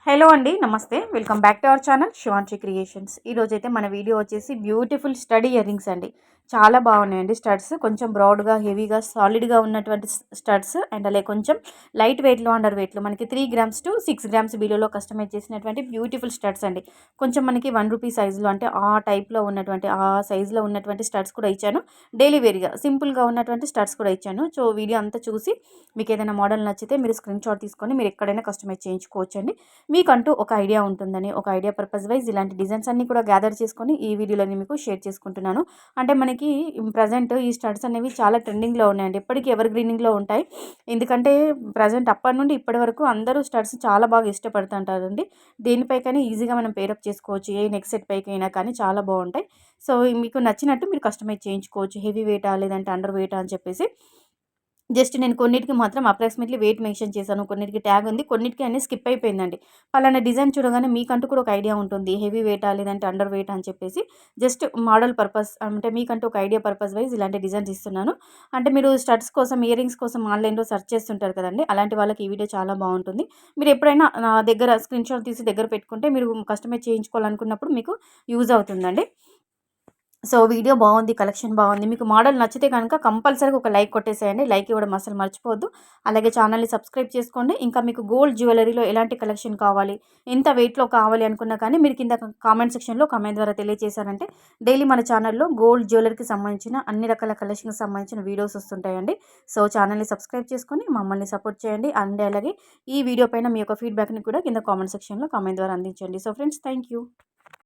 Hello అండి, నమస్తే. Welcome back to our channel Shivanshi creations. ఈరోజైతే మన వీడియో వచ్చేసి బ్యూటిఫుల్ స్టడీ ఇయర్ రింగ్స్ అండి. చాలా బాగున్నాయండి స్టడ్స్. కొంచెం బ్రాడ్గా, హెవీగా, సాలిడ్గా ఉన్నటువంటి స్టడ్స్ అండ్ అలాగే కొంచెం లైట్ వెయిట్లో, అండర్ వెయిట్లో మనకి 3 గ్రామ్స్ టు 6 గ్రామ్స్ బిలోలో కస్టమైజ్ చేసినటువంటి బ్యూటిఫుల్ స్టడ్స్ అండి. కొంచెం మనకి 1 రూపీ సైజులో, అంటే ఆ టైప్లో ఉన్నటువంటి, ఆ సైజులో ఉన్నటువంటి స్టడ్స్ కూడా ఇచ్చాను. డైలీ వేర్గా సింపుల్గా ఉన్నటువంటి స్టడ్స్ కూడా ఇచ్చాను. సో వీడియో అంతా చూసి మీకు ఏదైనా మోడల్ నచ్చితే మీరు స్క్రీన్ షాట్ తీసుకొని మీరు ఎక్కడైనా కస్టమైజ్ చేయించుకోవచ్చండి. మీకంటూ ఒక ఐడియా ఉంటుందని, ఒక ఐడియా పర్పస్ వైజ్ ఇలాంటి డిజైన్స్ అన్నీ కూడా గ్యాదర్ చేసుకొని ఈ వీడియోలోని మీకు షేర్ చేసుకుంటున్నాను. అంటే మనకి ప్రజెంట్ ఈ స్టడ్స్ అనేవి చాలా ట్రెండింగ్లో ఉన్నాయండి. ఎప్పటికీ ఎవర్ గ్రీనింగ్లో ఉంటాయి. ఎందుకంటే ప్రజెంట్ అప్పటి నుండి ఇప్పటి వరకు అందరూ స్టడ్స్ చాలా బాగా ఇష్టపడుతుంటారండి. దేనిపై కానీ ఈజీగా మనం పేరప్ చేసుకోవచ్చు. ఏ నెక్ సెట్ పైకైనా కానీ చాలా బాగుంటాయి. సో మీకు నచ్చినట్టు మీరు కస్టమైజ్ చేయించుకోవచ్చు. హెవీ వెయిటా లేదంటే అండర్ వెయిటా అని చెప్పేసి జస్ట్ నేను కొన్నిటికి మాత్రం అప్రాక్సిమేట్లీ వెయిట్ మెన్షన్ చేశాను. కొన్నిటికి ట్యాగ్ ఉంది. కొన్నిటికి అన్నీ స్కిప్ అయిపోయిందండి. పలానా డిజైన్ చూడగానే మీకంటూ కూడా ఒక ఐడియా ఉంటుంది. హెవీ వెయిటా లేదంటే అండర్ వెయిటా అని చెప్పేసి జస్ట్ మోడల్ పర్పస్, అంటే మీకంటూ ఒక ఐడియా పర్పస్ వైజ్ ఇలాంటి డిజైన్స్ ఇస్తున్నాను. అంటే మీరు స్టడ్స్ కోసం, ఇయర్ రింగ్స్ కోసం ఆన్లైన్లో సెర్చ్ చేస్తుంటారు కదండి. అలాంటి వాళ్ళకి ఈ వీడియో చాలా బాగుంటుంది. మీరు ఎప్పుడైనా నా దగ్గర స్క్రీన్ షాట్ తీసి దగ్గర పెట్టుకుంటే మీరు కస్టమైజ్ చేయించుకోవాలనుకున్నప్పుడు మీకు యూజ్ అవుతుందండి. సో వీడియో బాగుంది, కలెక్షన్ బాగుంది. మీకు మోడల్ నచ్చితే కనుక కంపల్సరీగా ఒక లైక్ కొట్టేసేయండి. లైక్ ఇవ్వడం అసలు మర్చిపోవద్దు. అలాగే ఛానల్ని సబ్స్క్రైబ్ చేసుకోండి. ఇంకా మీకు గోల్డ్ జ్యువెలరీలో ఎలాంటి కలెక్షన్ కావాలి, ఎంత వెయిట్లో కావాలి అనుకున్నా కానీ మీరు కింద కామెంట్ సెక్షన్లో కామెంట్ ద్వారా తెలియజేశారంటే డైలీ మన ఛానల్లో గోల్డ్ జ్యువెలరీకి సంబంధించిన అన్ని రకాల కలెక్షన్కి సంబంధించిన వీడియోస్ వస్తుంటాయండి. సో ఛానల్ని సబ్స్క్రైబ్ చేసుకొని మమ్మల్ని సపోర్ట్ చేయండి. అండ్ అలాగే ఈ వీడియో పైన మీ యొక్క ఫీడ్బ్యాక్ని కూడా కింద కామెంట్ సెక్షన్లో కామెంట్ ద్వారా అందించండి. So friends, thank you.